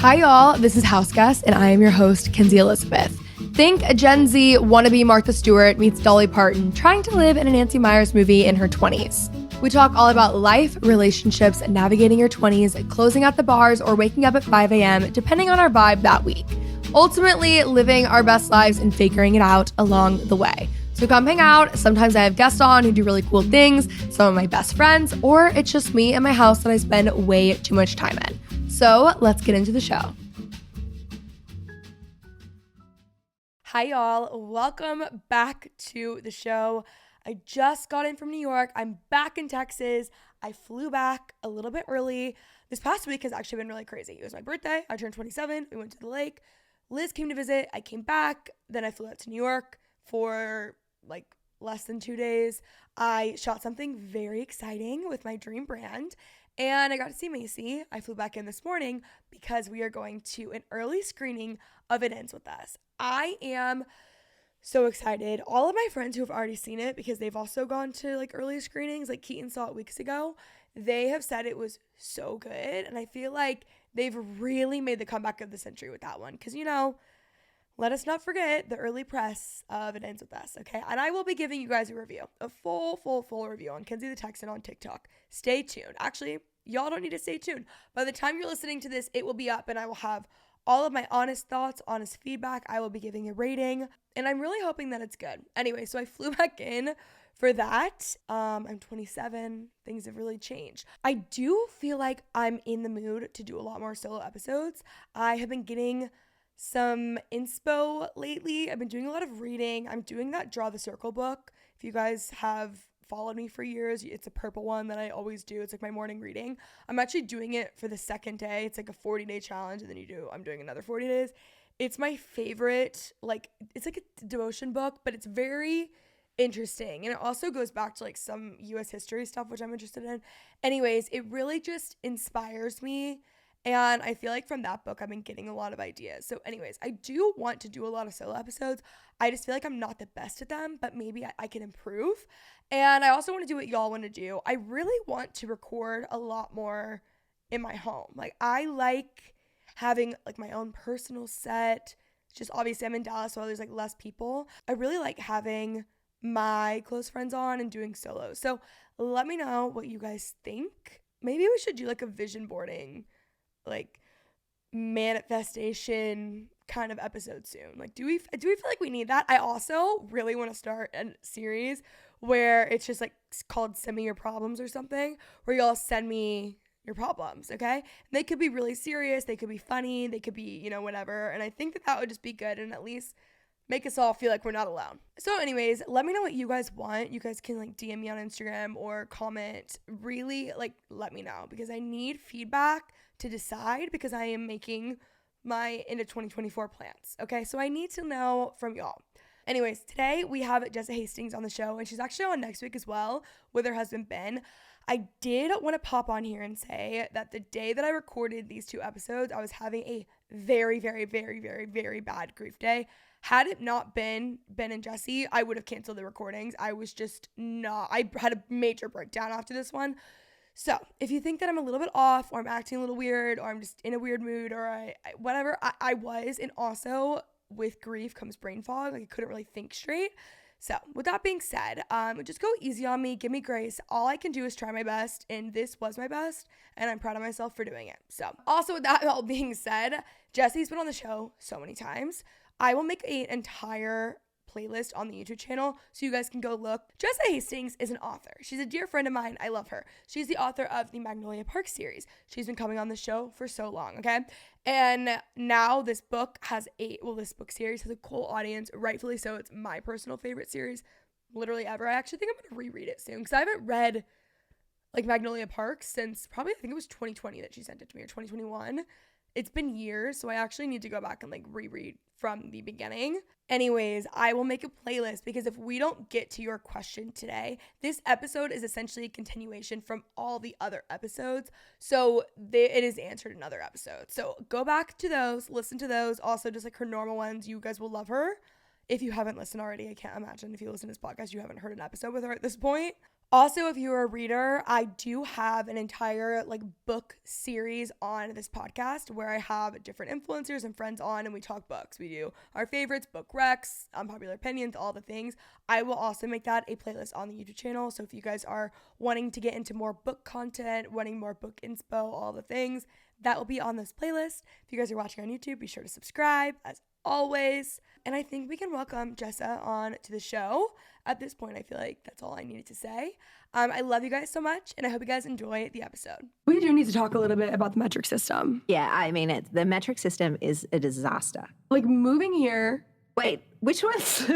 Hi y'all, this is House Guest and I am your host, Kenzie Elizabeth. Think a Gen Z wannabe Martha Stewart meets Dolly Parton trying to live in a Nancy Meyers movie in her 20s. We talk all about life, relationships, navigating your 20s, closing out the bars, or waking up at 5 a.m. depending on our vibe that week. Ultimately, living our best lives and figuring it out along the way. So come hang out. Sometimes I have guests on who do really cool things, some of my best friends, or it's just me and my house that I spend way too much time in. So let's get into the show. Hi y'all, welcome back to the show. I just got in from New York. I'm back in Texas. I flew back a little bit early. This past week has actually been really crazy. It was my birthday. I turned 27. We went to the lake. Liz came to visit. I came back. Then I flew out to New York for like less than 2 days. I shot something very exciting with my dream brand. And I got to see Macy. I flew back in this morning because we are going to an early screening of It Ends With Us. I am so excited. All of my friends who have already seen it, because they've also gone to like early screenings, like Keaton saw it weeks ago, they have said it was so good. And I feel like they've really made the comeback of the century with that one. Because, you know, let us not forget the early press of It Ends With Us, okay? And I will be giving you guys a review, a full review on Kenzie the Texan on TikTok. Stay tuned. Actually, y'all don't need to stay tuned. By the time you're listening to this, it will be up and I will have all of my honest thoughts, honest feedback. I will be giving a rating and I'm really hoping that it's good. Anyway, so I flew back in for that. I'm 27. Things have really changed. I do feel like I'm in the mood to do a lot more solo episodes. I have been getting some inspo lately. I've been doing a lot of reading. I'm doing that Draw the Circle book. If you guys have followed me for years, it's a purple one that I always do. It's like my morning reading. I'm actually doing it for the second day. It's like a 40-day challenge and then I'm doing another 40 days. It's my favorite, like it's like a devotion book, but it's very interesting. And it also goes back to like some US history stuff, which I'm interested in. Anyways, it really just inspires me. And I feel like from that book, I've been getting a lot of ideas. So anyways, I do want to do a lot of solo episodes. I just feel like I'm not the best at them, but maybe I can improve. And I also want to do what y'all want to do. I really want to record a lot more in my home. Like I like having like my own personal set. It's just obviously I'm in Dallas, so there's like less people. I really like having my close friends on and doing solos. So let me know what you guys think. Maybe we should do like a vision boarding, like manifestation kind of episode soon. Like do we feel like we need that? I also really want to start a series where it's just like called Send Me Your Problems or something, where y'all send me your problems, okay? And they could be really serious, they could be funny, they could be, you know, whatever. And I think that would just be good and at least make us all feel like we're not alone. So anyways, let me know what you guys want. You guys can like DM me on Instagram or comment. Really like let me know because I need feedback to decide because I am making my into 2024 plans. Okay, so I need to know from y'all. Anyways, today we have Jessa Hastings on the show and she's actually on next week as well with her husband Ben. I did want to pop on here and say that the day that I recorded these 2 episodes, I was having a very bad grief day. Had it not been Ben and Jesse, I would have canceled the recordings. I had a major breakdown after this one. So if you think that I'm a little bit off or I'm acting a little weird or I'm just in a weird mood or I was. And also with grief comes brain fog. Like I couldn't really think straight. So with that being said, just go easy on me. Give me grace. All I can do is try my best. And this was my best. And I'm proud of myself for doing it. So also with that all being said, Jesse's been on the show so many times. I will make an entire playlist on the YouTube channel so you guys can go look. Jessa Hastings is an author. She's a dear friend of mine. I love her. She's the author of the Magnolia Parks series. She's been coming on the show for so long, okay? And now this book series has a cool audience, rightfully so. It's my personal favorite series literally ever. I actually think I'm going to reread it soon because I haven't read like Magnolia Parks since probably I think it was 2020 that she sent it to me or 2021. It's been years, so I actually need to go back and like reread from the beginning. Anyways, I will make a playlist because if we don't get to your question today, this episode is essentially a continuation from all the other episodes. So it is answered in other episodes. So go back to those, listen to those. Also, just like her normal ones, you guys will love her. If you haven't listened already, I can't imagine if you listen to this podcast, you haven't heard an episode with her at this point. Also, if you're a reader, I do have an entire like book series on this podcast where I have different influencers and friends on and we talk books. We do our favorites, book recs, unpopular opinions, all the things. I will also make that a playlist on the YouTube channel. So if you guys are wanting to get into more book content, wanting more book inspo, all the things, that will be on this playlist. If you guys are watching on YouTube, be sure to subscribe as always. And I think we can welcome Jessa on to the show. At this point, I feel like that's all I needed to say. I love you guys so much, and I hope you guys enjoy the episode. We do need to talk a little bit about the metric system. Yeah, I mean, the metric system is a disaster. Like moving here. Wait, which ones?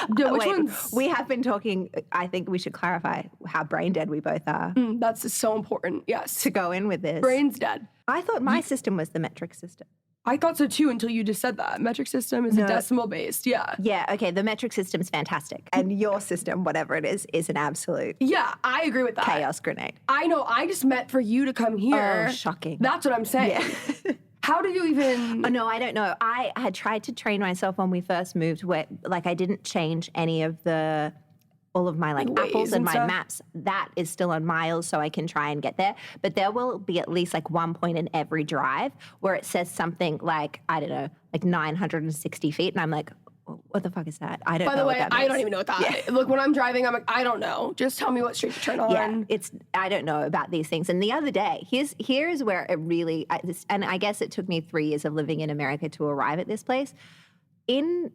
Ones? We have been talking, I think we should clarify how brain dead we both are. That's so important, yes. To go in with this. Brain's dead. I thought my system was the metric system. I thought so too until you just said that. Metric system is a decimal based, yeah. Yeah, okay, the metric system is fantastic. And your system, whatever it is an absolute yeah, I agree with that. Chaos grenade. I know, I just meant for you to come here. Oh, shocking. That's what I'm saying. Yeah. How do you even... Oh, no, I don't know. I had tried to train myself when we first moved where, like, I didn't change any of all of my like apples and my stuff. maps. That is still on miles, so I can try and get there. But there will be at least like one point in every drive where it says something like, I don't know, like 960 feet. And I'm like, what the fuck is that? I don't know. By the way, what that means. I don't even know what that is. Look, when I'm driving, I'm like, I don't know. Just tell me what street to turn on. Yeah, I don't know about these things. And the other day, here's where it really, and I guess it took me 3 years of living in America to arrive at this place. In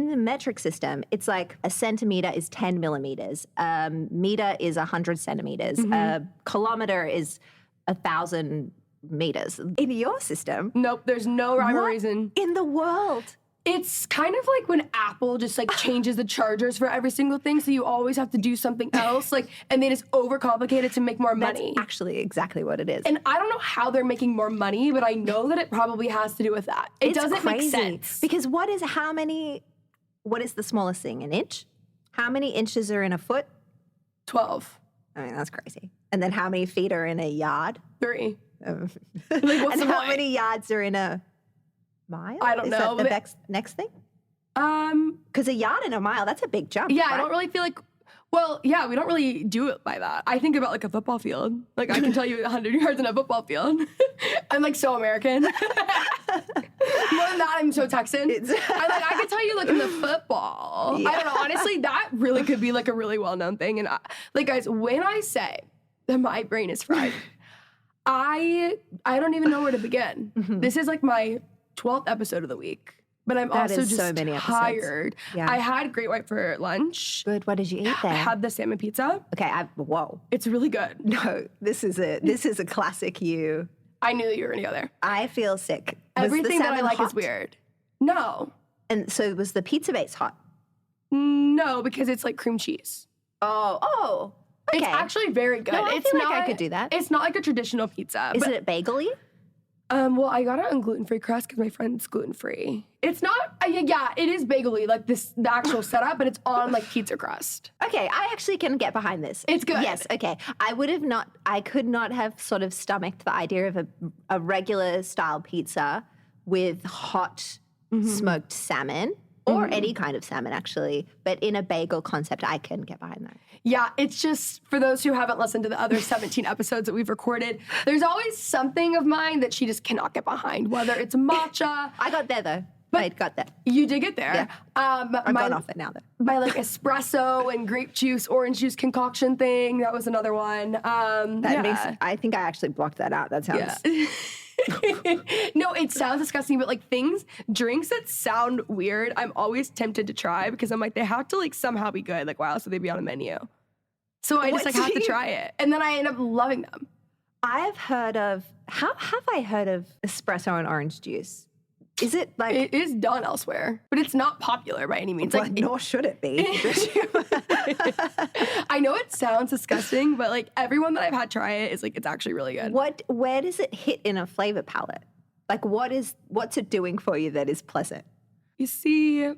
the metric system, it's like a centimeter is 10 millimeters. A meter is 100 centimeters. A kilometer is 1,000 meters. In your system... Nope, there's no rhyme or reason. In the world? It's kind of like when Apple just like changes the chargers for every single thing, so you always have to do something else, like, and they just overcomplicate it to make more money. That's actually exactly what it is. And I don't know how they're making more money, but I know that it probably has to do with that. It doesn't make sense. Because what is the smallest thing? An inch? How many inches are in a foot? 12. I mean, that's crazy. And then how many feet are in a yard? 3. Like, what's and the how point? many yards are in a mile? I don't know. Is that the next thing? Because a yard and a mile, that's a big jump. Yeah, right? I don't really feel like... Well, yeah, we don't really do it by that. I think about like a football field. Like I can tell you 100 yards in a football field. I'm like so American. More than that, I'm so Texan. I could tell you like in the football. Yeah. I don't know. Honestly, that really could be like a really well-known thing. And like guys, when I say that my brain is fried, I don't even know where to begin. This is like my 12th episode of the week. But I'm also just so many tired. Yeah. I had Great White for lunch. Good. What did you eat there? I had the salmon pizza. Okay. Whoa. It's really good. No, this is a classic you. I knew that you were going to go there. I feel sick. Everything that I like is weird. No. And so was the pizza base hot? No, because it's like cream cheese. Oh. Okay. It's actually very good. No, I feel like I could do that. It's not like a traditional pizza. Is it bagel-y? Well, I got it on gluten-free crust because my friend's gluten-free. It's not, yeah, it is bagel-y, like the actual setup, but it's on like pizza crust. Okay, I actually can get behind this. It's good. Yes, okay. I could not have sort of stomached the idea of a regular style pizza with hot smoked salmon. Or any kind of salmon, actually. But in a bagel concept, I can get behind that. Yeah, it's just, for those who haven't listened to the other 17 episodes that we've recorded, there's always something of mine that she just cannot get behind, whether it's matcha. I got there, though. I got there. You did get there. Yeah. I've gone off it now, though. My, like, espresso and grape juice, orange juice concoction thing, that was another one. I think I actually blocked that out. That sounds... Yeah. No, it sounds disgusting, but like drinks that sound weird, I'm always tempted to try because I'm like, they have to like somehow be good. Like, why else would they be on a menu? So I just like have to try it. And then I end up loving them. I've heard of, how have I heard of espresso and orange juice? Is it like... It is done elsewhere, but it's not popular by any means. Well, nor should it be. I know it sounds disgusting, but like everyone that I've had try it is like, it's actually really good. Where does it hit in a flavor palette? Like what's it doing for you that is pleasant? You see, I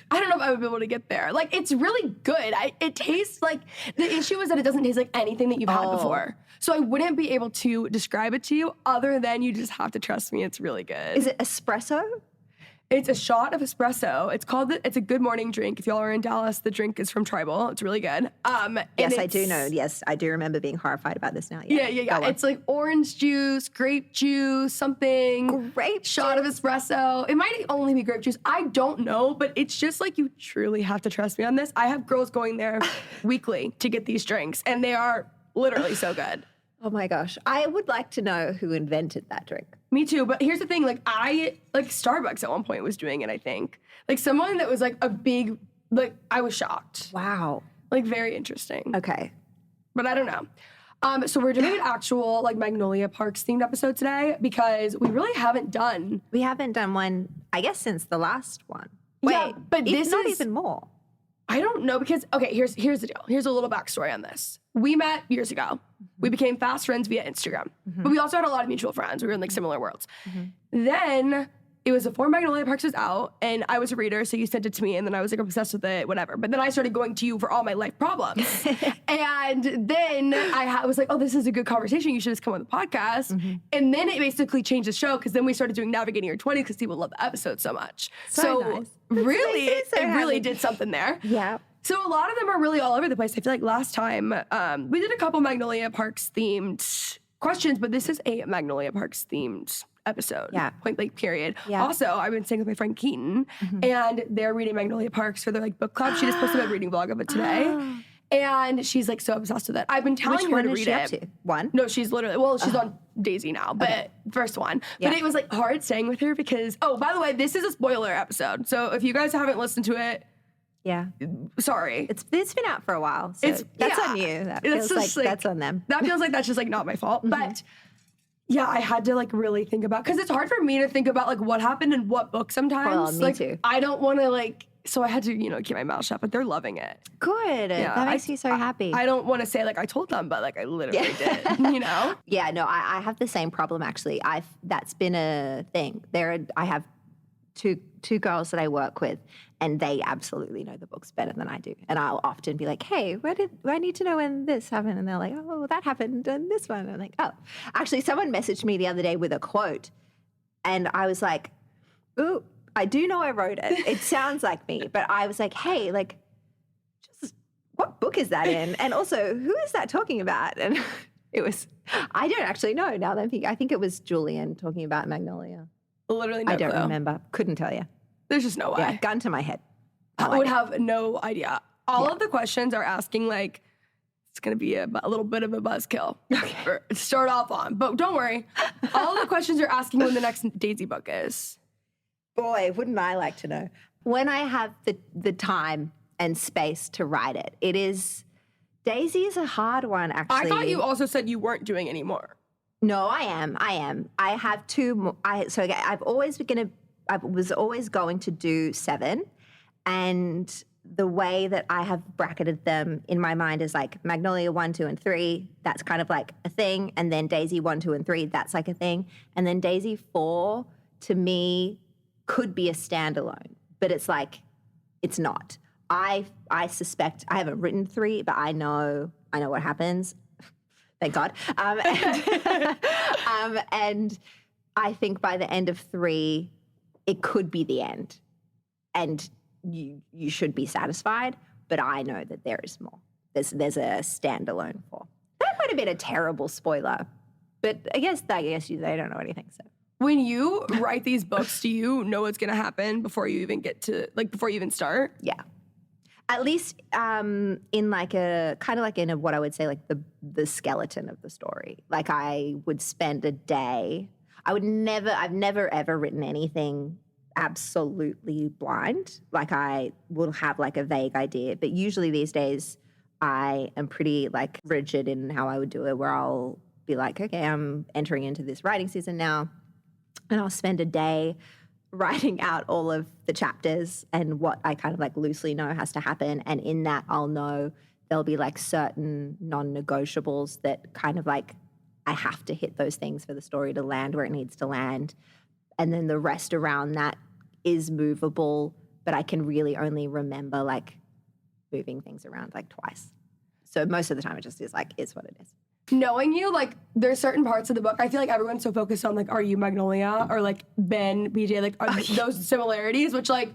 don't know if I would be able to get there. Like, it's really good. It tastes like, the issue is that it doesn't taste like anything that you've had before. So I wouldn't be able to describe it to you other than you just have to trust me. It's really good. Is it espresso? It's a shot of espresso. It's a good morning drink. If y'all are in Dallas, the drink is from Tribal. It's really good. Yes, I do know. Yes, I do remember being horrified about this now. Yeah. It's like orange juice, grape juice, something. Grape shot of espresso. It might only be grape juice. I don't know, but it's just like you truly have to trust me on this. I have girls going there weekly to get these drinks, and they are literally so good. Oh my gosh. I would like to know who invented that drink. Me too, but here's the thing, Starbucks at one point was doing it, I think. Like someone that was like a big, I was shocked. Wow. Like very interesting. Okay. But I don't know. So we're doing an actual Magnolia Parks themed episode today because we really haven't done. We haven't done one, I guess, since the last one. Yeah, Wait, but this not is even more. I don't know because, okay, here's the deal. Here's a little backstory on this. We met years ago. We became fast friends via Instagram. But we also had a lot of mutual friends. We were in similar worlds. Then it was before Magnolia Parks was out, and I was a reader, so you sent it to me, and then I was obsessed with it, whatever. But then I started going to you for all my life problems. And then I was like, oh, this is a good conversation. You should just come on the podcast. And then it basically changed the show because then we started doing Navigating Your 20s because people love the episode so much. So nice. Really, it really did something there. Yeah. So a lot of them are really all over the place. I feel like last time we did a couple Magnolia Parks themed questions, but this is a Magnolia Parks themed episode. Yeah. Point blank period. Yeah. Also, I've been staying with my friend Keaton, and they're reading Magnolia Parks for their book club. She just posted a reading vlog of it today. And she's so obsessed with it. I've been telling her to read it. Up to? One? No, she's literally, she's on Daisy now, but first one. Yeah. But it was hard staying with her because, oh, by the way, this is a spoiler episode. So if you guys haven't listened to it, yeah. sorry. It's been out for a while. So that's on you. That feels that's on them. That feels like that's just not my fault. But yeah, I had to really think about, because it's hard for me to think about what happened in what book sometimes. Well, me too. I don't want to so I had to, keep my mouth shut, but they're loving it. Good. Yeah, that makes me so happy. I don't want to say I told them, but I literally did, Yeah, no, I have the same problem actually. That's been a thing. I have two girls that I work with, and they absolutely know the books better than I do. And I'll often be like, hey, I need to know when this happened? And they're like, oh, that happened in this one. And I'm like, oh. Actually, someone messaged me the other day with a quote, and I was like, ooh, I do know I wrote it. It sounds like me. But I was like, hey, just what book is that in? And also, who is that talking about? And I don't actually know now that I'm thinking. I think it was Julian talking about Magnolia. Literally no I don't clue. Remember. Couldn't tell you. There's just no way. Yeah, gun to my head. I would have no idea. All of the questions are asking it's going to be a little bit of a buzzkill to start off on. But don't worry. All the questions are asking when the next Daisy book is. Boy, wouldn't I like to know. When I have the time and space to write it, Daisy is a hard one, actually. I thought you also said you weren't doing any more. No, I am. I have two more. I was always going to do 7. And the way that I have bracketed them in my mind is Magnolia 1, 2, and 3. That's kind of a thing. And then Daisy 1, 2, and 3. That's a thing. And then Daisy 4, to me, could be a standalone, but it's not. I suspect, I haven't written 3, but I know what happens. Thank God. And I think by the end of 3, it could be the end, and you should be satisfied. But I know that there is more. There's a standalone 4. That might have been a terrible spoiler, but I guess they don't know anything. So when you write these books, do you know what's going to happen before you even get to before you even start? Yeah. At least in a kind of in what I would say the skeleton of the story. I would spend a day. I've never ever written anything absolutely blind. I will have a vague idea, but usually these days I am pretty rigid in how I would do it, where I'll be okay, I'm entering into this writing season now, and I'll spend a day writing out all of the chapters and what I kind of loosely know has to happen. And in that, I'll know there'll be certain non-negotiables that kind of I have to hit those things for the story to land where it needs to land. And then the rest around that is movable, but I can really only remember moving things around twice. So most of the time it just is is what it is. knowing you, like, there's certain parts of the book, I feel like everyone's so focused on, like, are you Magnolia? Or, like, Ben, BJ, like, are those similarities, which, like,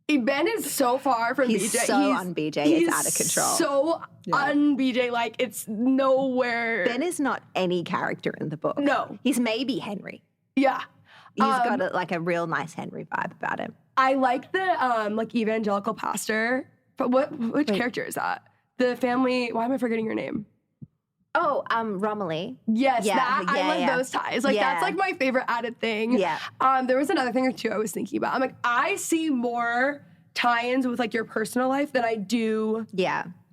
Ben is so far from He's BJ. so un-BJ, it's out of control. So un-BJ, like, it's nowhere. Ben is not any character in the book. No. He's maybe Henry. Yeah. He's got a real nice Henry vibe about him. I like the, like, evangelical pastor. But which character is that? The family, why am I forgetting your name? Oh, Romilly. Yes, I love those ties. Like, that's, like, my favorite added thing. Yeah. There was another thing or two I was thinking about. I'm like, I see more tie-ins with, like, your personal life than I do,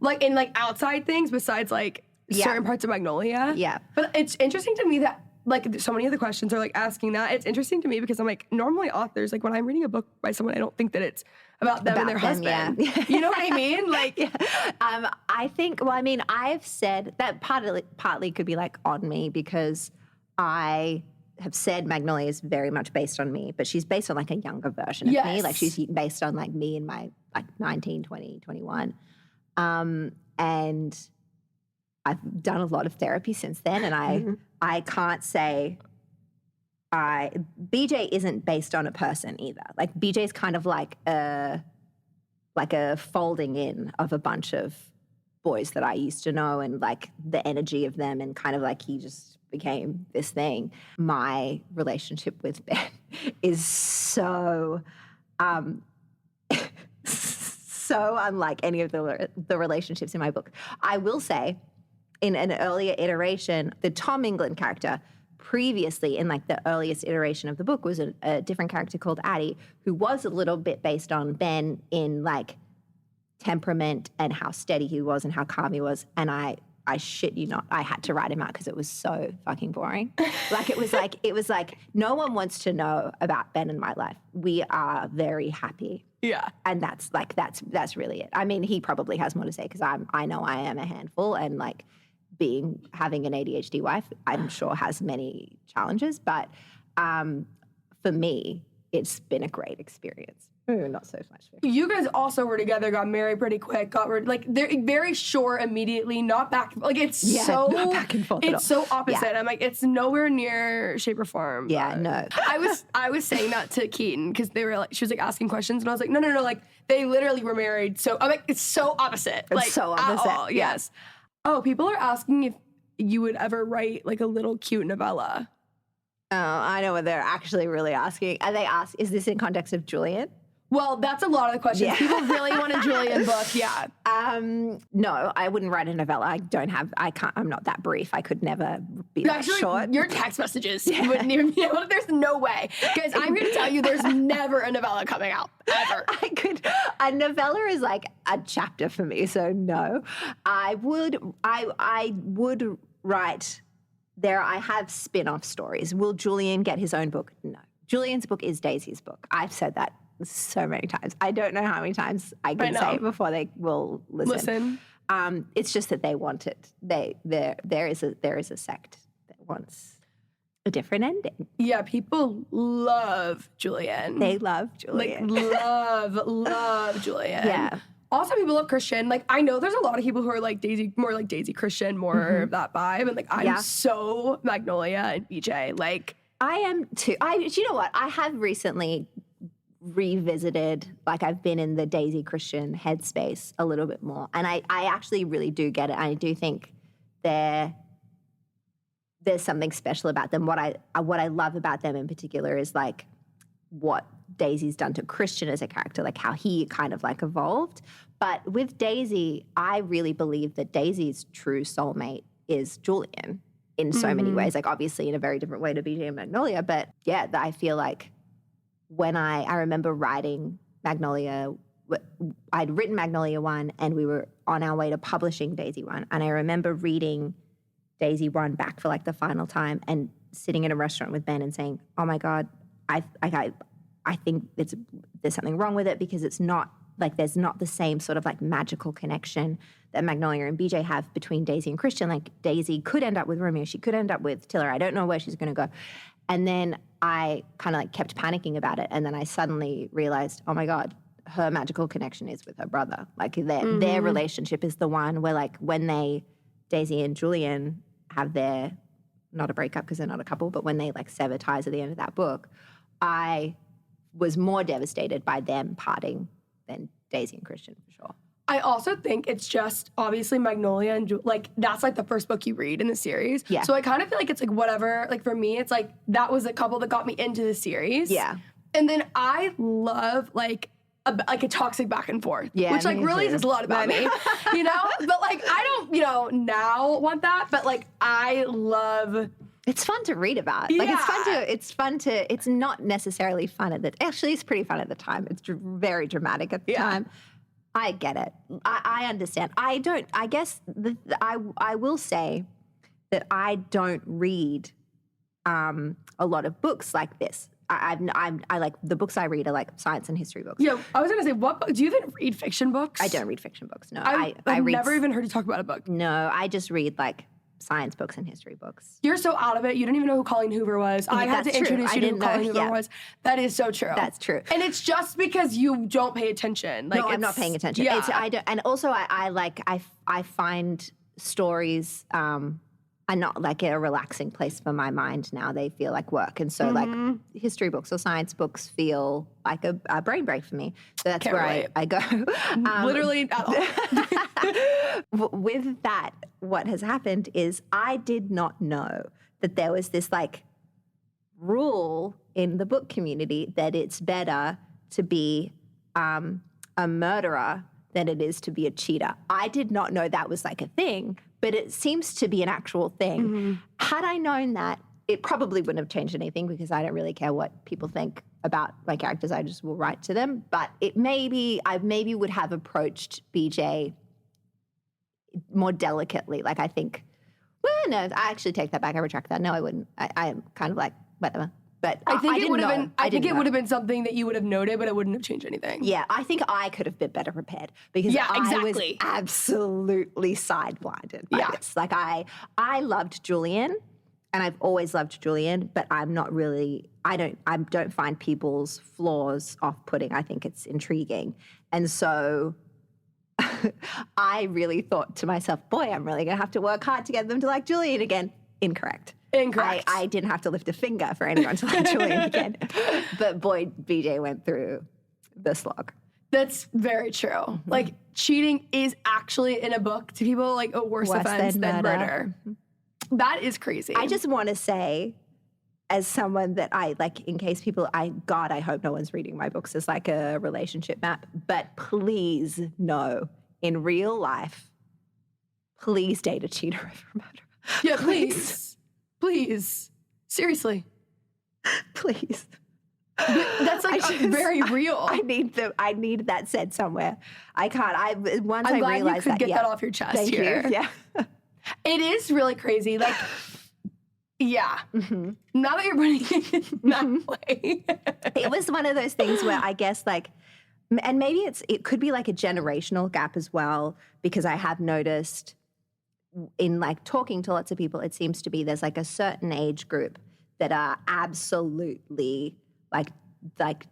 like, in, like, outside things besides, like, certain parts of Magnolia. Yeah. But it's interesting to me that, like, so many of the questions are, like, asking that. It's interesting to me because I'm like, normally authors, like, when I'm reading a book by someone, I don't think that it's about them and their husband. Yeah. You know what I mean? Like, I think, well, I mean, I've said that partly could be, like, on me because I have said Magnolia is very much based on me, but she's based on, like, a younger version of me. Like, she's based on, like, me in my, like, 19, 20, 21. And I've done a lot of therapy since then, and I can't say BJ isn't based on a person either. Like, BJ's kind of like a folding in of a bunch of boys that I used to know, and, like, the energy of them, and kind of like he just became this thing. My relationship with Ben is so so unlike any of the relationships in my book. I will say, in an earlier iteration, the Tom England character previously, in, like, the earliest iteration of the book, was a different character called Addie, who was a little bit based on Ben in, like, temperament and how steady he was and how calm he was. And I shit you not, I had to write him out because it was so fucking boring. Like, it was like no one wants to know about Ben in my life. We are very happy. yeah. And that's really it. I mean, he probably has more to say because I know I am a handful, and, like, having an ADHD wife, I'm sure, has many challenges. But for me, it's been a great experience. Not so much. You guys also were together, got married pretty quick, like, they're very short immediately, not back, like, it's not back and forth at all. It's so opposite. I'm like, it's nowhere near shape or form. Yeah, no. I was saying that to Keaton because they were like, she was, like, asking questions, and I was like, no, like, they literally were married. So I'm like, it's so opposite. It's like, so opposite. At all, yes. Oh, people are asking if you would ever write, like, a little cute novella. Oh, I know what they're actually really asking. And they ask, is this in context of Julian? Well, that's a lot of the questions. Yeah. People really want a Julian book, yeah. No, I wouldn't write a novella. I'm not that brief. I could never be that short. Your text messages wouldn't even be able to, there's no way. Guys, I'm here to tell you there's never a novella coming out, ever. A novella is like a chapter for me, so no. I would write, I have spin-off stories. Will Julian get his own book? No. Julian's book is Daisy's book. I've said that so many times. I don't know how many times I can say it before they will listen. It's just that they want it. There is a sect that wants a different ending. Yeah, people love Julian. They love Julian. Like, love Julian. Yeah. Also, people love Christian. Like, I know there's a lot of people who are like Daisy, more like Daisy Christian, more of that vibe. And, like, I'm so Magnolia and BJ. Like, I am too. You know what? I have recently revisited, like, I've been in the Daisy Christian headspace a little bit more. And I actually really do get it. I do think there's something special about them. What I love about them in particular is, like, what Daisy's done to Christian as a character, like how he kind of, like, evolved. But with Daisy, I really believe that Daisy's true soulmate is Julian in so many ways, like, obviously in a very different way to BJ and Magnolia. But yeah, I feel like when I remember writing Magnolia, I'd written Magnolia 1 and we were on our way to publishing Daisy 1. And I remember reading Daisy 1 back for, like, the final time and sitting in a restaurant with Ben and saying, oh my God, I think there's something wrong with it because it's not, like, there's not the same sort of, like, magical connection that Magnolia and BJ have between Daisy and Christian. Like, Daisy could end up with Romeo. She could end up with Tiller. I don't know where she's going to go. And then I kind of, like, kept panicking about it. And then I suddenly realized, oh my God, her magical connection is with her brother. Like, their relationship is the one where, like, when Daisy and Julian have their, not a breakup because they're not a couple, but when they like sever ties at the end of that book, I was more devastated by them parting than Daisy and Christian, for sure. I also think it's just obviously Magnolia and like that's like the first book you read in the series. Yeah. So I kind of feel like it's like whatever. Like for me, it's like that was a couple that got me into the series. Yeah. And then I love like a toxic back and forth, Yeah, which like me really too. says a lot about me, you know. But like I don't, you know, now want that. But like I love. It's fun to read about. Like it's fun to. It's not necessarily fun at the. Actually, it's pretty fun at the time. It's very dramatic at the time. I get it. I understand. I don't. I guess I will say that I don't read a lot of books like this. I like the books I read are like science and history books. Yeah, I was gonna say, what book? Do you even read fiction books? I don't read fiction books. No, I've read. never even heard you talk about a book. No, I just read like science books and history books. You're so out of it. You didn't even know who Colleen Hoover was. I had to introduce you to who Colleen Hoover was. That is so true. That's true. And it's just because you don't pay attention. Like, no, I'm not paying attention. Yeah. I don't, and also I find stories are not like a relaxing place for my mind now. They feel like work. And so like history books or science books feel like a brain break for me. So that's where I go. Literally at all. With that, what has happened is I did not know that there was this like rule in the book community that it's better to be a murderer than it is to be a cheater. I did not know that was like a thing, but it seems to be an actual thing. Had I known that, it probably wouldn't have changed anything because I don't really care what people think about my characters. I just will write to them. But I maybe would have approached BJ more delicately. Like I think, well, no, I actually take that back. I retract that. No, I wouldn't. I am kind of like, whatever. But I think it would have been. I think it know. would have been something that you would have noted, but it wouldn't have changed anything. Yeah, I think I could have been better prepared because I was absolutely side-blinded by this. Like I loved Julian, and I've always loved Julian, but I'm not really. I don't find people's flaws off-putting. I think it's intriguing, and so I really thought to myself, boy, I'm really gonna have to work hard to get them to like Julian again. Incorrect. I didn't have to lift a finger for anyone to like Julian again. But boy, BJ went through the slog. That's very true. Like cheating is actually in a book to people like a worse offense than murder. That is crazy. I just want to say, as someone that I like, in case people, I hope no one's reading my books as like a relationship map, but please know, in real life, please date a cheater over a murderer. Yeah, please. Please. Seriously. Please. That's like very real. I need that said somewhere. I can't. I'm I glad realized you could get that off your chest Thank here. you. Yeah. It is really crazy. Like, yeah. Now that you're putting it in that way. It was one of those things where I guess like, and maybe it could be like a generational gap as well, because I have noticed in like talking to lots of people, it seems to be there's like a certain age group that are absolutely like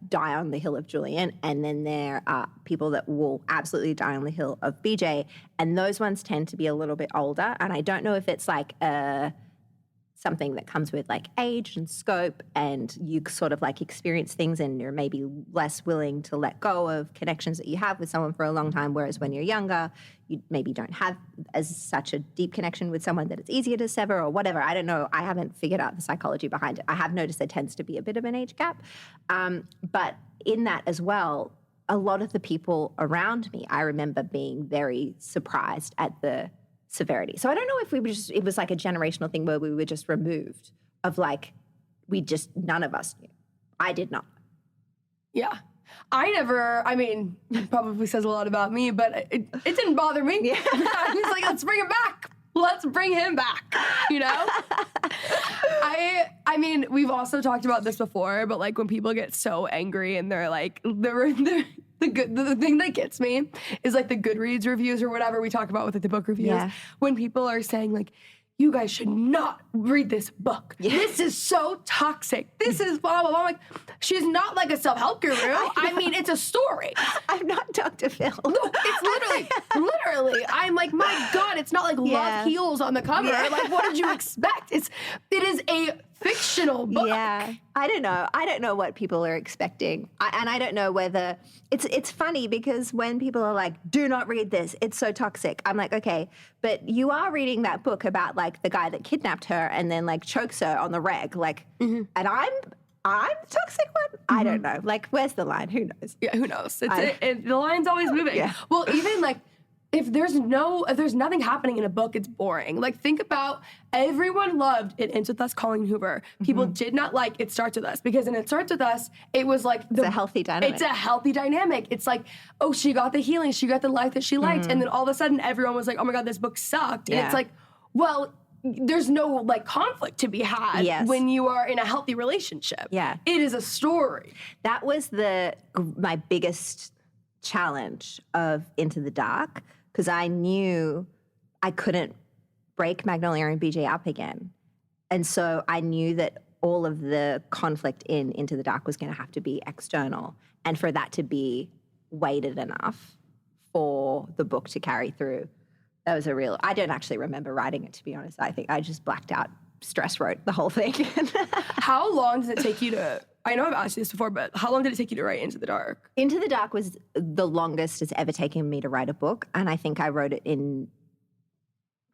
die on the hill of Julian, and then there are people that will absolutely die on the hill of BJ, and those ones tend to be a little bit older, and I don't know if it's like something that comes with like age and scope, and you sort of like experience things and you're maybe less willing to let go of connections that you have with someone for a long time, whereas when you're younger, you maybe don't have as such a deep connection with someone that it's easier to sever or whatever. I don't know. I haven't figured out the psychology behind it. I have noticed there tends to be a bit of an age gap. But in that as well, a lot of the people around me, I remember being very surprised at the severity. So I don't know if it was like a generational thing where we were just removed of like, none of us knew. I did not. Yeah. It probably says a lot about me, but it didn't bother me. Yeah. I was like, let's bring him back. Let's bring him back, you know? I mean, we've also talked about this before, but like when people get so angry and they're like, the thing that gets me is like the Goodreads reviews or whatever we talk about with like the book reviews. Yeah. When people are saying like, you guys should not read this book. Yeah. This is so toxic. This is blah, blah, blah. I'm like, she's not like a self-help guru. I mean, it's a story. I'm not Dr. Phil. No, it's literally. I'm like, my God, it's not like Love Heals on the cover. Yeah. Like, what did you expect? It is a fictional book. Yeah. I don't know what people are expecting. And I don't know whether, it's funny because when people are like, do not read this, it's so toxic. I'm like, okay, but you are reading that book about like the guy that kidnapped her and then like chokes her on the reg. Like, and I'm the toxic one? I don't know. Like, where's the line? Who knows? Yeah, who knows? The line's always moving. Yeah. Well, even like, if there's nothing happening in a book, it's boring. Like, think about, everyone loved It Ends With Us, Colleen Hoover. People did not like It Starts With Us, because in It Starts With Us, it was like it's a healthy dynamic. It's a healthy dynamic. It's like, oh, she got the healing, she got the life that she liked, and then all of a sudden everyone was like, oh my God, this book sucked. And it's like, well, there's no like conflict to be had when you are in a healthy relationship. Yeah. It is a story. That was my biggest challenge of Into the Dark, because I knew I couldn't break Magnolia and BJ up again. And so I knew that all of the conflict in Into the Dark was going to have to be external, and for that to be weighted enough for the book to carry through. That was I don't actually remember writing it, to be honest. I think I just blacked out, stress wrote the whole thing. How long does it take you to, I know I've asked you this before, but how long did it take you to write Into the Dark? Into the Dark was the longest it's ever taken me to write a book. And I think I wrote it in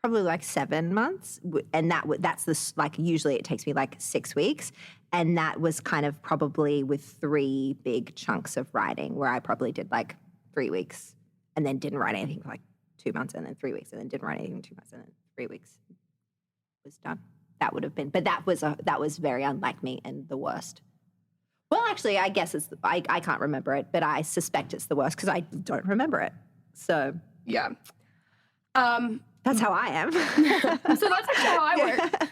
probably like 7 months. And that's like, usually it takes me like 6 weeks. And that was kind of probably with 3 big chunks of writing, where I probably did like 3 weeks and then didn't write anything for like 2 months, and then 3 weeks, and then didn't write anything 2 months, and then 3 weeks was done. That would have been, but that was very unlike me and the worst. Well, actually, I guess I can't remember it, but I suspect it's the worst because I don't remember it. So yeah, that's how I am. So that's actually how I work.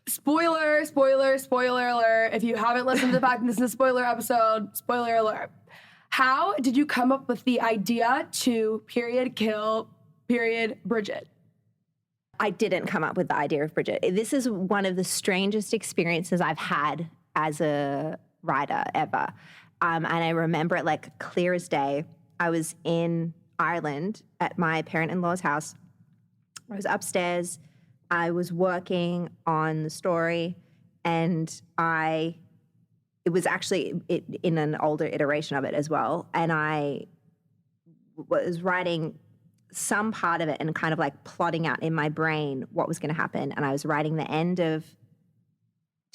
Spoiler alert! If you haven't listened to the fact that this is a spoiler episode, spoiler alert. How did you come up with the idea to kill Bridget? I didn't come up with the idea of Bridget. This is one of the strangest experiences I've had as a writer ever. And I remember it like clear as day. I was in Ireland at my parent-in-law's house. I was upstairs. I was working on the story, and it was actually in an older iteration of it as well. And I was writing some part of it and kind of like plotting out in my brain what was going to happen. And I was writing the end of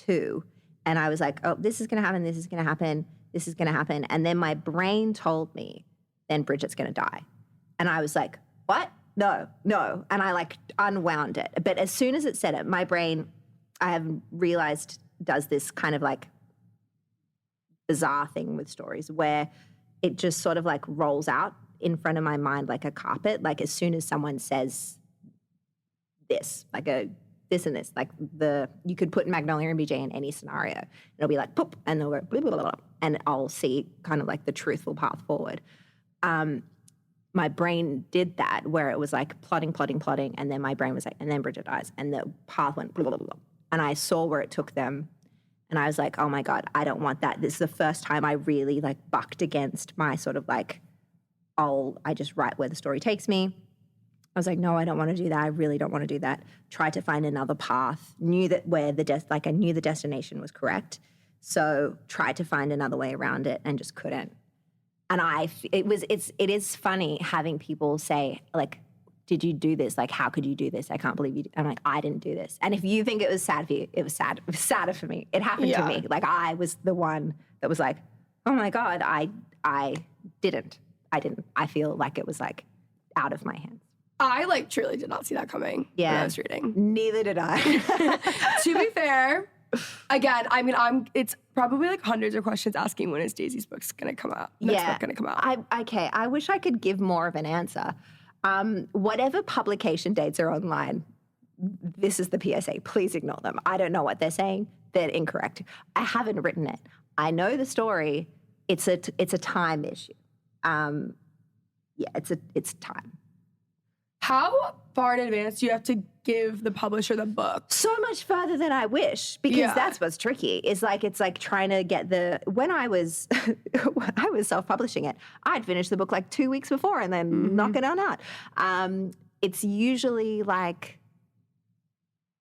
2. And I was like, oh, this is going to happen. This is going to happen. This is going to happen. And then my brain told me, then Bridget's going to die. And I was like, what? No. And I like unwound it. But as soon as it said it, my brain, I have realized, does this kind of like bizarre thing with stories where it just sort of like rolls out in front of my mind like a carpet. Like as soon as someone says this, like this and this, like you could put Magnolia and BJ in any scenario. It'll be like poop, and they'll go blah, blah, blah, blah, and I'll see kind of like the truthful path forward. My brain did that where it was like plotting, and then my brain was like, and then Bridget dies, and the path went blah, blah, blah, blah. And I saw where it took them, and I was like, oh my God, I don't want that. This is the first time I really like bucked against my sort of like, I just write where the story takes me. I was like, no, I don't want to do that. I really don't want to do that. Tried to find another path. Knew that I knew the destination was correct. So tried to find another way around it and just couldn't. And it is funny having people say like, did you do this? Like, how could you do this? I can't believe you did. I'm like, I didn't do this. And if you think it was sad for you, it was sad. It was sadder for me. It happened to me. Like I was the one that was like, oh my God, I didn't. I feel like it was like out of my hands. I like truly did not see that coming when I was reading. Neither did I. To be fair, again, I mean, it's probably like hundreds of questions asking when is Daisy's book's gonna come out. Next book gonna come out. I wish I could give more of an answer. Whatever publication dates are online, this is the PSA. Please ignore them. I don't know what they're saying. They're incorrect. I haven't written it. I know the story. It's a time issue. It's time. How far in advance do you have to give the publisher the book? So much further than I wish, because that's what's tricky. It's like trying to get when I was self-publishing it, I'd finish the book like 2 weeks before and then knock it on out. It's usually like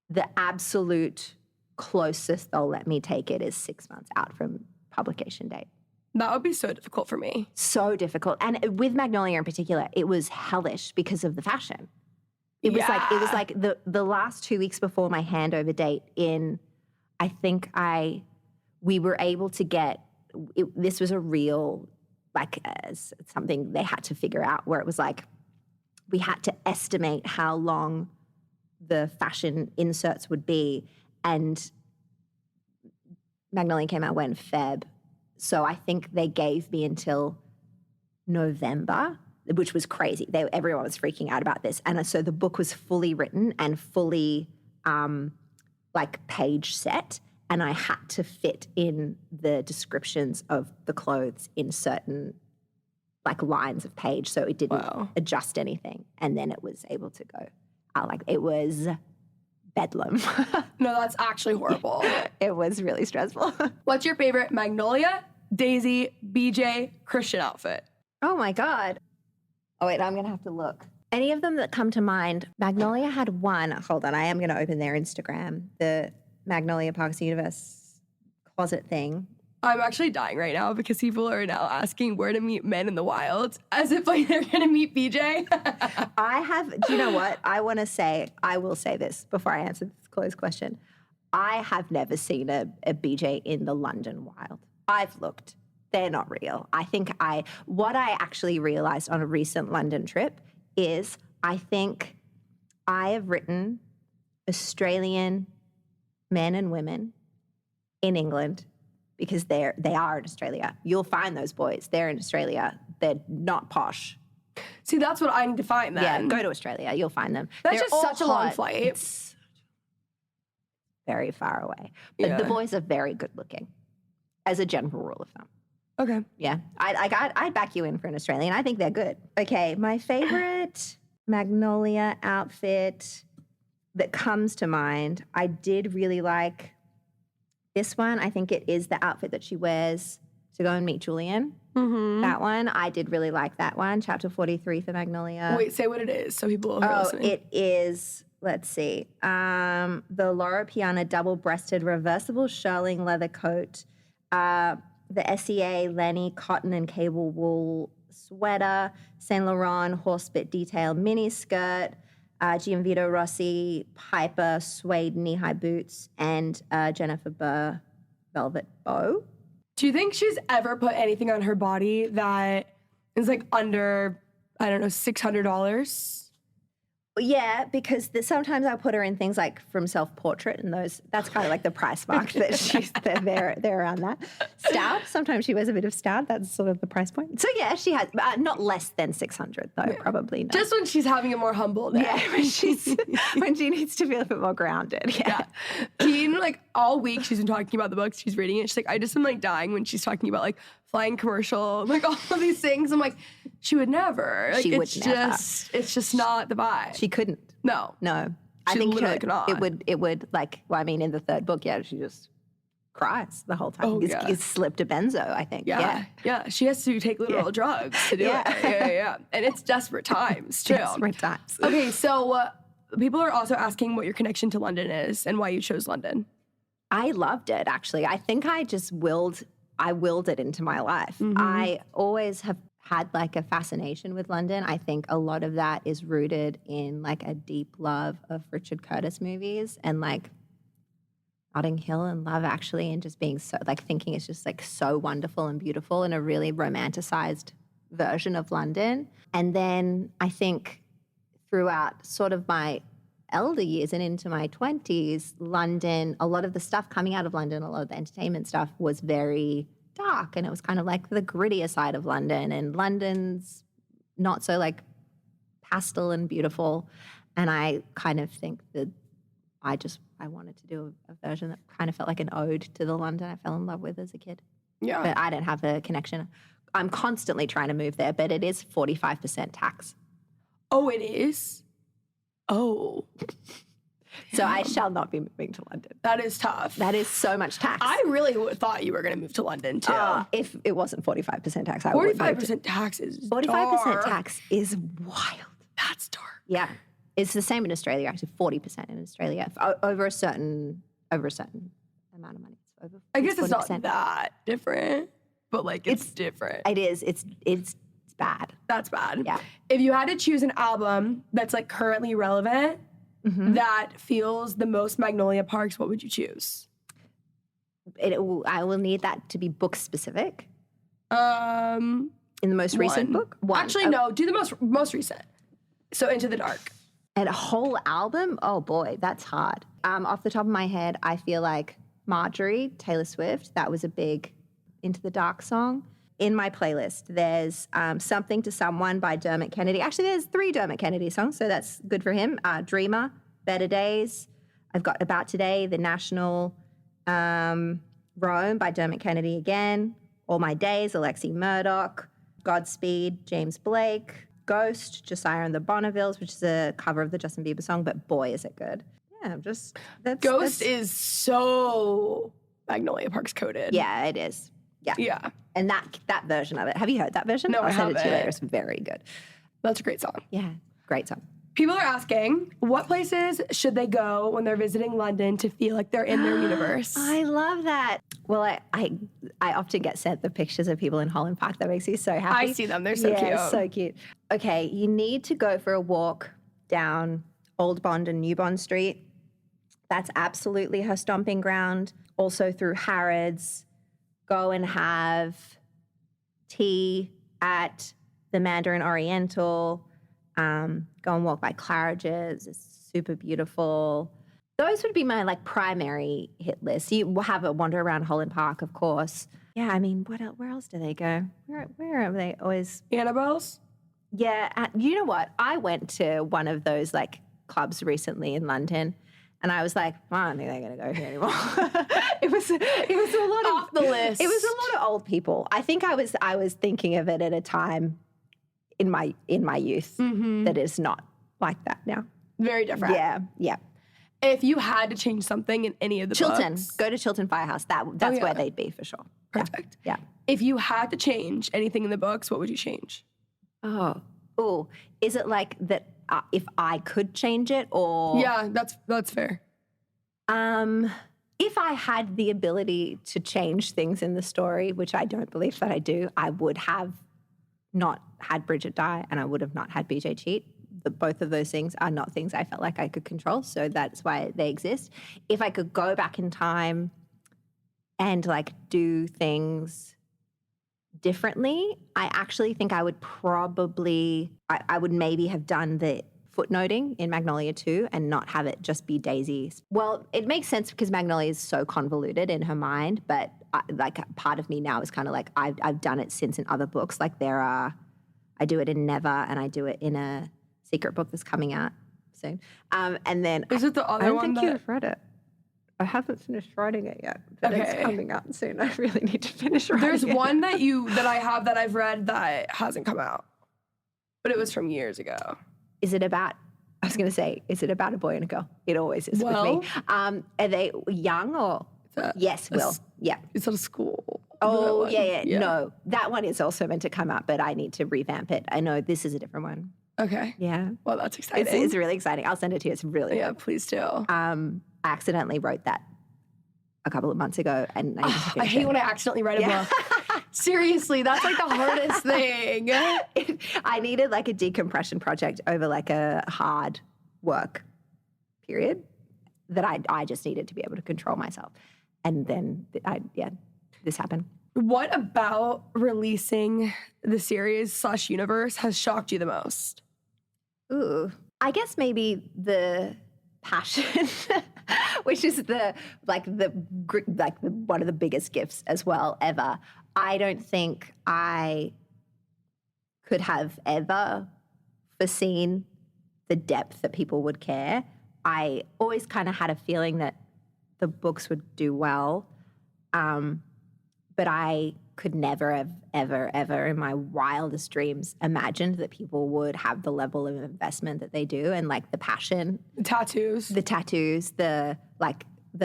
the absolute closest they'll let me take it is 6 months out from publication date. That would be so difficult for me. So difficult. And with Magnolia in particular, it was hellish because of the fashion. It was like the last 2 weeks before my handover date we were able to get, this was a real, something they had to figure out, where it was like, we had to estimate how long the fashion inserts would be. And Magnolia came out when Feb. So I think they gave me until November, which was crazy. Everyone was freaking out about this. And so the book was fully written and fully page set. And I had to fit in the descriptions of the clothes in certain lines of page, so it didn't adjust anything. And then it was able to go out. It was bedlam. No, that's actually horrible. It was really stressful. What's your favorite Magnolia, Daisy, BJ, Christian outfit? Oh my God. Oh wait, I'm gonna have to look. Any of them that come to mind? Magnolia had one. Hold on, I am gonna open their Instagram, the Magnolia Parks Universe closet thing. I'm actually dying right now because people are now asking where to meet men in the wild, as if they're gonna meet BJ. Do you know what? I will say this before I answer this closed question. I have never seen a BJ in the London wild. I've looked. They're not real. What I actually realized on a recent London trip is I think I have written Australian men and women in England because they are in Australia. You'll find those boys. They're in Australia. They're not posh. See, that's what I need to find then. Yeah, go to Australia. You'll find them. That's They're just such a long hot. flight. It's very far away. But the boys are very good looking, as a general rule of thumb. Okay. Yeah. I'd back you in for an Australian. I think they're good. Okay, my favorite Magnolia outfit that comes to mind, I did really like this one. I think it is the outfit that she wears to go and meet Julian. Mm-hmm. That one, I did really like that one. Chapter 43 for Magnolia. Wait, say what it is so people are listening. It is, let's see, the Laura Piana double-breasted reversible shearling leather coat, the SEA Lenny cotton and cable wool sweater, Saint Laurent horsebit detail mini skirt, Gianvito Rossi Piper suede knee-high boots, and Jennifer Burr velvet bow. Do you think she's ever put anything on her body that is under, I don't know, $600? Yeah, because sometimes I put her in things like from self-portrait, and that's kind of like the price mark that they're around that. Stout, sometimes she wears a bit of stout. That's sort of the price point. So yeah, she has not less than 600 though, probably not. Just when she's having a more humble day. Yeah, when she needs to feel a bit more grounded. Yeah. Keen, all week she's been talking about the books, she's reading it. She's like, I just am dying when she's talking about flying commercial, all of these things. I'm like, she would never. She would never. It's just not the vibe. She couldn't. No. I think literally cannot. it would in the third book, she just cries the whole time. Oh, It's slipped a benzo, I think. Yeah. She has to take literal drugs to do it. Yeah. And it's desperate times, too. Desperate times. Okay, so people are also asking what your connection to London is and why you chose London. I loved it, actually. I think I just willed it into my life. Mm-hmm. I always have had a fascination with London. I think a lot of that is rooted in a deep love of Richard Curtis movies and Notting Hill and Love Actually, and just being so thinking it's just so wonderful and beautiful and a really romanticized version of London. And then I think throughout sort of my elder years and into my 20s, London, a lot of the stuff coming out of London, a lot of the entertainment stuff was very dark, and it was kind of the grittier side of London, and London's not so pastel and beautiful. And I kind of think that I wanted to do a version that kind of felt like an ode to the London I fell in love with as a kid. Yeah. But I didn't have the connection. I'm constantly trying to move there, but it is 45% tax. Oh, it is? Oh, So I shall not be moving to London. that is tough. That is so much tax. I really thought you were going to move to London too. If it wasn't 45% tax, I would. 45% tax is 45% dark. tax is wild. That's dark. Yeah. It's the same in Australia, actually, 40% in Australia over a certain amount of money. I guess it's 40%. not that different, but like it's different. It is. It's bad. That's bad. Yeah. If you had to choose an album that's like currently relevant that feels the most Magnolia Parks, what would you choose? I will need that to be book specific. In the most recent book? One. Actually, no. Do the most recent. So Into the Dark. And a whole album? Oh boy, that's hard. Off the top of my head, I feel like Marjorie, Taylor Swift, that was a big Into the Dark song. In my playlist, there's Something to Someone by Dermot Kennedy. Actually, there's 3 Dermot Kennedy songs, so that's good for him. Dreamer, Better Days. I've got About Today, The National, Rome by Dermot Kennedy again. All My Days, Alexi Murdoch. Godspeed, James Blake. Ghost, Josiah and the Bonnevilles, which is a cover of the Justin Bieber song, but boy, is it good. Yeah, Ghost is so Magnolia Parks coded. Yeah, it is. Yeah. Yeah. And that version of it. Have you heard that version? No, I'll send it to you haven't. later. It's very good. That's a great song. Yeah, great song. People are asking, what places should they go when they're visiting London to feel like they're in their universe? I love that. Well, I often get sent the pictures of people in Holland Park. That makes me so happy. I see them. They're so cute. Yeah, so cute. Okay, you need to go for a walk down Old Bond and New Bond Street. That's absolutely her stomping ground. Also through Harrods. Go and have tea at the Mandarin Oriental. Go and walk by Claridge's. It's super beautiful. Those would be my primary hit list. You will have a wander around Holland Park, of course. Yeah, I mean, where else do they go? Where are they always? Annabelle's? Yeah, you know what? I went to one of those clubs recently in London, and I was like, I don't think they're going to go here anymore. it was a lot of off the list. It was a lot of old people. I think I was thinking of it at a time in my youth that is not like that now. Very different. Yeah. If you had to change something in any of the Chilton, books. Go to Chilton Firehouse. That's where they'd be for sure. Perfect. Yeah. If you had to change anything in the books, what would you change? Oh, is it like that? If I could change it, or Yeah, that's fair. If I had the ability to change things in the story, which I don't believe that I do, I would have not had Bridget die, and I would have not had BJ cheat. Both of those things are not things I felt like I could control, so that's why they exist. If I could go back in time and do things differently, I actually think I would probably, I would maybe have done the footnoting in Magnolia 2 and not have it just be Daisy. Well, it makes sense because Magnolia is so convoluted in her mind, but part of me now is kind of I've done it since in other books. I do it in Never, and I do it in a secret book that's coming out soon. And then Is it the other I don't one think you've read it. I haven't finished writing it yet, but it's coming out soon. I really need to finish writing There's it. one that I've read that hasn't come out, but it was from years ago. Is it about a boy and a girl? It always is with me. Are they young or? Yes, Will. Yeah. It's at a school. Oh, yeah. No, that one is also meant to come out, but I need to revamp it. I know this is a different one. Okay. Yeah. Well, that's exciting. It's really exciting. I'll send it to you. It's really good. Please do. I accidentally wrote that a couple of months ago, and I hate when I accidentally write a book. Seriously, that's the hardest thing. I needed a decompression project over a hard work period that I just needed to be able to control myself. And then this happened. What about releasing the series / universe has shocked you the most? Ooh, I guess maybe the passion, which is one of the biggest gifts as well ever. I don't think I could have ever foreseen the depth that people would care. I always kind of had a feeling that the books would do well. But but I could never have ever in my wildest dreams imagined that people would have the level of investment that they do, and like the passion, The tattoos, the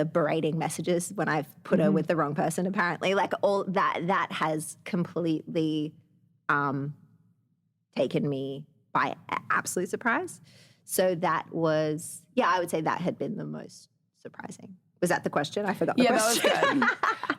berating messages when I've put her with the wrong person, apparently, like all that has completely taken me by absolute surprise. So that was, I would say that had been the most surprising. Was that the question? I forgot the question. Yeah, that was good.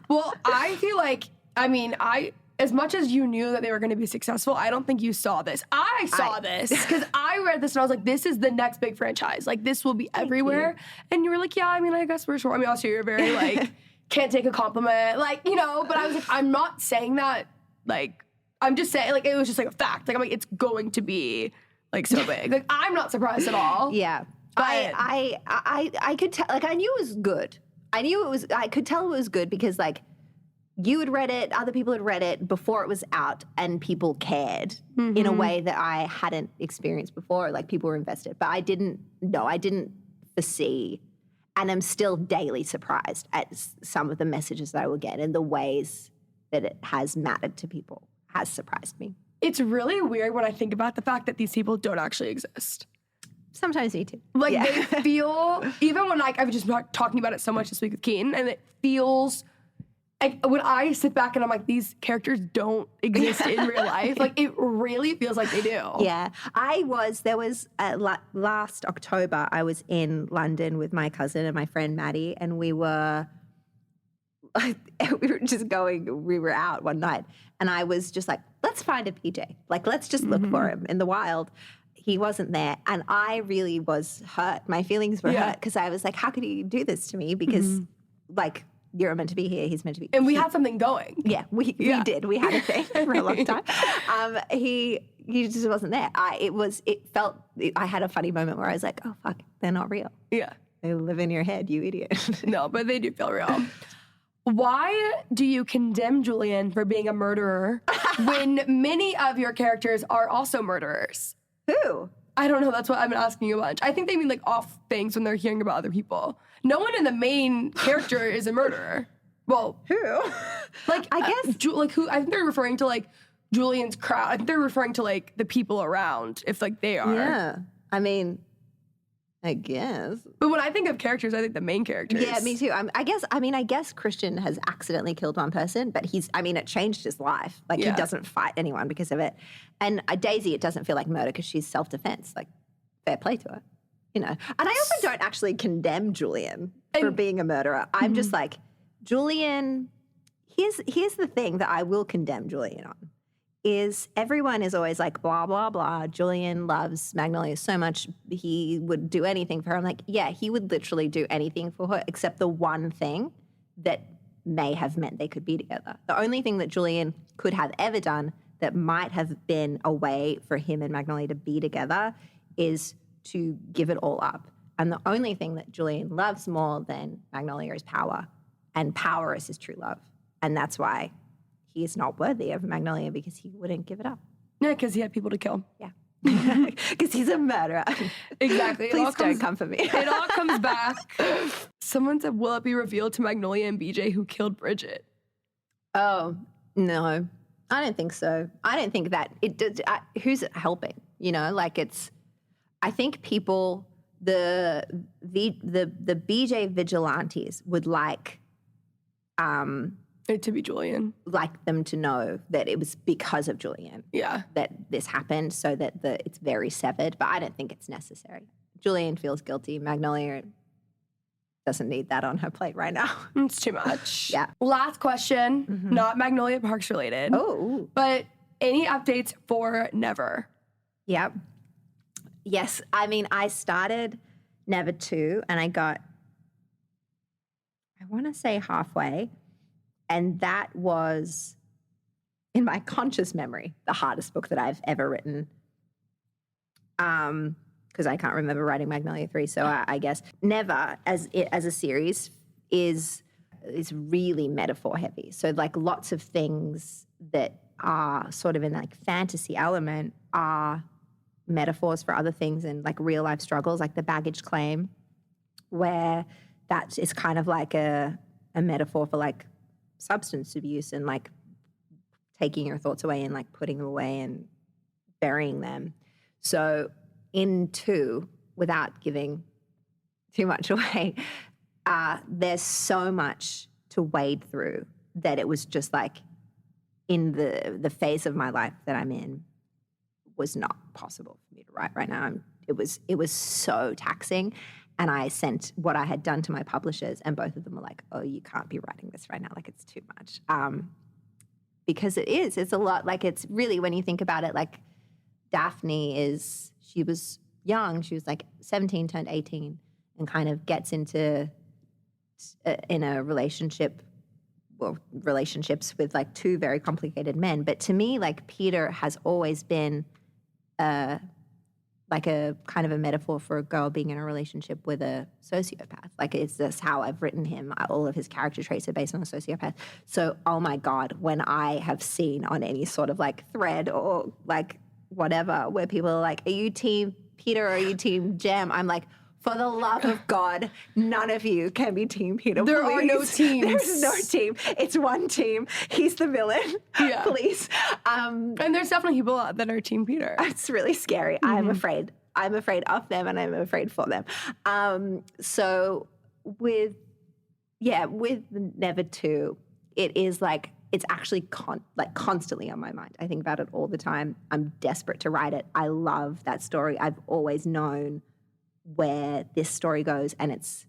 Well, I feel like, as much as you knew that they were going to be successful, I don't think you saw this. I saw this because I read this and I was like, this is the next big franchise. Like, this will be everywhere. And you were like, yeah, I guess we're sure. Also, you're very, like, can't take a compliment. Like, but I was like, I'm not saying that, like, I'm just saying, like, it was just, like, a fact. Like, I'm like, it's going to be, like, so big. Like, I'm not surprised at all. Yeah. I could tell, like, I knew it was good. I could tell it was good because, like, you had read it, other people had read it before it was out, and people cared in a way that I hadn't experienced before. Like, people were invested. But I didn't foresee, and I'm still daily surprised at some of the messages that I will get and the ways that it has mattered to people has surprised me. It's really weird when I think about the fact that these people don't actually exist. Sometimes me too. Like, they feel, even when, like, I was just talking about it so much this week with Keaton, and it feels, like, when I sit back and I'm like, these characters don't exist in real life, like, it really feels like they do. Yeah. Last October, I was in London with my cousin and my friend Maddie, and we were out one night, and I was just like, let's find a PJ. Like, let's just look for him in the wild. He wasn't there, and I really was hurt. My feelings were hurt because I was like, how could he do this to me? Because, like, you're meant to be here, he's meant to be. And we had something going. Yeah, we did. We had a thing for a long time. He just wasn't there. I had a funny moment where I was like, oh, fuck, they're not real. Yeah. They live in your head, you idiot. No, but they do feel real. Why do you condemn Julian for being a murderer when many of your characters are also murderers? Who? I don't know. That's what I've been asking you a bunch. I think they mean, like, off things when they're hearing about other people. No one in the main character is a murderer. Well, who? Like, I guess, like, who? I think they're referring to, like, Julian's crowd. I think they're referring to, like, the people around, if, like, they are. Yeah. I guess. But when I think of characters, I think the main characters. Yeah, me too. I guess Christian has accidentally killed one person, but it changed his life. Like, he doesn't fight anyone because of it. And Daisy, it doesn't feel like murder because she's self-defense. Like, fair play to her, And I also don't actually condemn Julian for being a murderer. I'm just like, Julian, here's the thing that I will condemn Julian on. Is everyone is always like, blah, blah, blah. Julian loves Magnolia so much, he would do anything for her. I'm like, yeah, he would literally do anything for her except the one thing that may have meant they could be together. The only thing that Julian could have ever done that might have been a way for him and Magnolia to be together is to give it all up. And the only thing that Julian loves more than Magnolia is power. And power is his true love. And that's why he is not worthy of Magnolia, because he wouldn't give it up. Yeah, because he had people to kill. Yeah. Because he's a murderer. Exactly. Please don't come for me. It all comes back. Someone said, will it be revealed to Magnolia and BJ who killed Bridget? Oh, no. I don't think so. I don't think that it did. Who's it helping? I think people, the BJ vigilantes would like, it to be Julian. Like them to know that it was because of Julian. Yeah. That this happened, so that it's very severed. But I don't think it's necessary. Julian feels guilty. Magnolia doesn't need that on her plate right now. It's too much. Yeah. Last question, not Magnolia Parks related. Oh. But any updates for Never? Yep. Yes. I started Never 2 and I got, I want to say halfway. And that was, in my conscious memory, the hardest book that I've ever written. Because I can't remember writing Magnolia 3, so I guess Never as a series is really metaphor heavy. So like lots of things that are sort of in like fantasy element are metaphors for other things and like real life struggles, like the baggage claim, where that is kind of like a metaphor for like substance abuse and like taking your thoughts away and like putting them away and burying them. So in 2, without giving too much away, there's so much to wade through that it was just like in the phase of my life that I'm in was not possible for me to write right now. It was so taxing. And I sent what I had done to my publishers, and both of them were like, oh, you can't be writing this right now. Like, it's too much. Because it's a lot. Like, it's really, when you think about it, like Daphne she was young. She was like 17, turned 18, and kind of gets into in a relationships with like 2 very complicated men. But to me, like Peter has always been like a kind of a metaphor for a girl being in a relationship with a sociopath. Like, it's just how I've written him. All of his character traits are based on a sociopath. So, oh my God, when I have seen on any sort of like thread or like whatever, where people are like, are you team Peter or are you team Jem? I'm like, for the love of God, none of you can be team Peter. There please. are no teams. There's no team. It's one team. He's the villain. Yeah. Please. And there's definitely people that are team Peter. It's really scary. Mm-hmm. I'm afraid of them, and I'm afraid for them. So with Never 2, it is like, it's actually constantly on my mind. I think about it all the time. I'm desperate to write it. I love that story. I've always known where this story goes, and it's,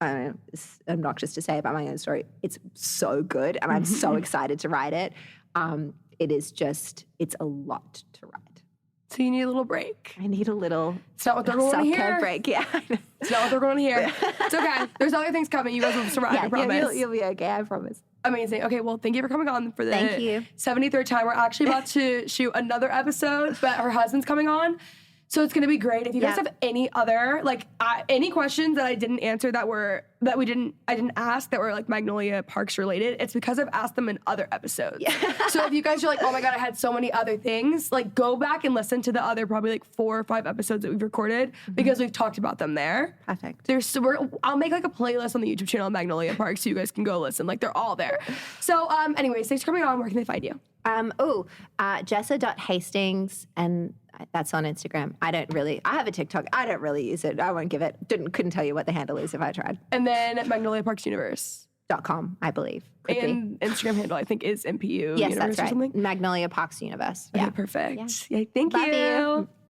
I don't know, it's obnoxious to say about my own story. It's so good, and I'm so excited to write it. It's a lot to write. So you need a little break. I need a little It's not what they're going to hear. Self-care break, yeah. It's not what they're going to hear. It's okay. There's other things coming. You guys will survive, I promise. You'll be okay, I promise. Amazing. Okay, well, thank you for coming on for the Thank you. 73rd time. We're actually about to shoot another episode, but her husband's coming on. So it's going to be great. If you guys have any other, like, any questions that I didn't answer I didn't ask that were like Magnolia Parks related, it's because I've asked them in other episodes. Yeah. So if you guys are like, oh my God, I had so many other things, like, go back and listen to the other probably like 4 or 5 episodes that we've recorded because we've talked about them there. Perfect. I'll make like a playlist on the YouTube channel Magnolia Parks so you guys can go listen. Like, they're all there. So anyways, thanks for coming on. Where can they find you? Jessa.Hastings, and that's on Instagram. I have a TikTok. I don't really use it. I won't give it. Couldn't tell you what the handle is if I tried. And then Magnolia Parks Universe. .com, I believe. And Instagram handle, I think, is MPU yes, Universe that's right. or something. Magnolia Parks Universe. Okay, yeah. perfect. Yeah, thank Love you.